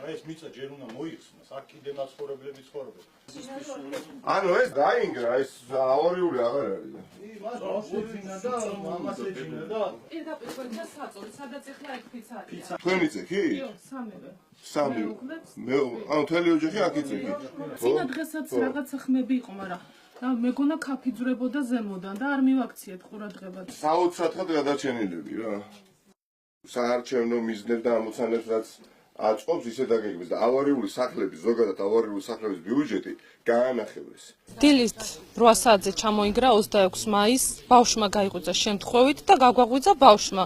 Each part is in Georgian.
ეს მიწა ჯერ უნდა მოიხსნას, აქ კიდე მაცხოვრებლები ცხოვრობენ. ანუ ეს დაინგრა, ეს ავარიული აღარ არის. მას ბავშვებინა და მამას ეძინა და პირდაპირ თქვენთან საწოლი, სადაც ახლა ეგ ფიცარია. თქვენი წეხი? სამივე. სამი. მე ანუ თელი ოჯახი აქ იწეხი. წინა დღესაც რაღაცა ხმები იყო, მაგრამ და მეგონა ქაფიძვრებოდა ზემოდან და არ მივაქციეთ ყურადღებად. საოცრად გადარჩენილები რა. საარჩევნო მიზნებს და ამოცანებს რაც აწყობს ისე დაგეგმეს და ავარიული სახლების ზოგადად ავარიული სახლების ბიუჯეტი გაანახევრეს. დილის 8 საათზე ჩამოინგრა 26 მაისს, ბავშვმა გაიღვიძა შემთხვევით და გაგვაღვიძა ბავშვმა.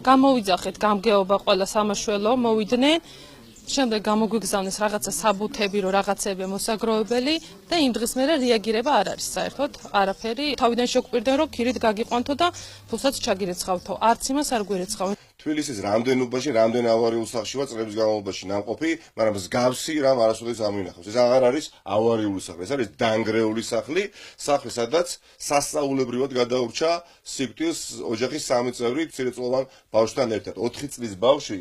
გამოვიძახეთ გამგეობა ყველა სამაშველო, მოვიდნენ. შემდეგ გამოგვიგზავნეს რაღაცა საბუთები, რომ რაღაცები მოსაგროვებელი და იმ დღის მერე რეაგირება არ არის საერთოდ, არაფერი. თავიდან შეგკვირდნენ, რომ ქირით გაგიყვანთო და ფულსაც ჩაგირეცხავთო. არც იმას არ გვირეცხავენ. თბილისის რამდენობაში, რამდენ ავარიულ სახლში ვარ წლების განმავლობაში ნამყოფი, მაგრამ მსგავსი რამ არასოდეს ამინახავს. ეს აღარ არის ავარიული სახლი, ეს არის დანგრეული სახლი, სახლი, სადაც სასწაულებრივად გადაურჩა სიკვდილს ოჯახის 3 წევრი მცირეწლოვან ბავშვთან ერთად. 4 წლის ბავშვი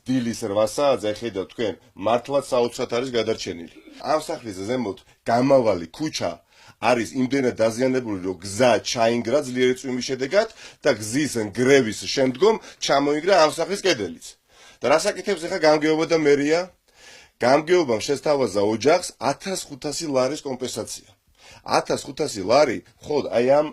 დილის 8 საათზე ხედავთ თქვენ, მართლაც საოცრად არის გადარჩენილი. ამ სახლის ზემოთ გამავალი ქუჩა არის იმდენად დაზიანებული, რომ გზა ჩაინგრა ძლიერი წვიმის შედეგად და გზის ნგრევის შემდგომ ჩამოინგრა ამ სახლის კედელიც. და რას აკეთებს ახლა გამგეობა და მერია? გამგეობამ შესთავაზა ოჯახს 1500 ლარის კომპენსაცია. 1500 ლარი ხოდ აი ამ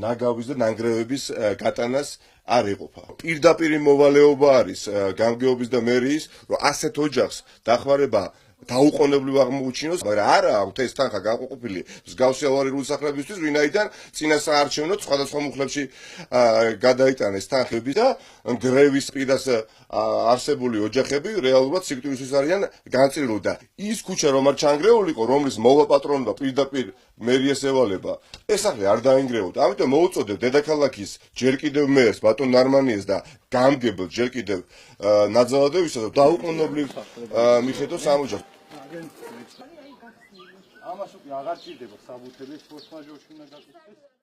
ნაგავის და ნანგრევების გატანას არ იყოფა. პირდაპირ მოვალეობა არის გამგეობის და მერიის, რომ ასეთ ოჯახს დახმარება დაუყოვნებლივ აღმოუჩინოს, მაგრამ არა აქვთ ეს თანხა გაყოფილი მსგავსი ავარიული სახლებისთვის, ვინაიდან წინა საარჩევნოდ სხვადასხვა მუხლებში გადაიტანეს თანხები და გრევის პირას არსებული ოჯახები რეალურად სიკვდილისთვის არიან განწირული და ის ქუჩა რომ არ ჩანგრეულიყო, რომლის მოვაპატრონდა პირდაპირ მერიას ევალება, ეს სახლი არ დაინგრეოდა. ამიტომ მოუწოდებ დედაქალაქის ჯერ კიდევ მერს ბატონ ნარმანიეს და გამგებელს ჯერ კიდევ ნაძალადევისა და დაუყოვნებლივ მიხედოს ამ ოჯახს. ამას უკვე აღარ ჭირდება საბუთები, ფორს მაჟორში უნდა გაკეთდეს.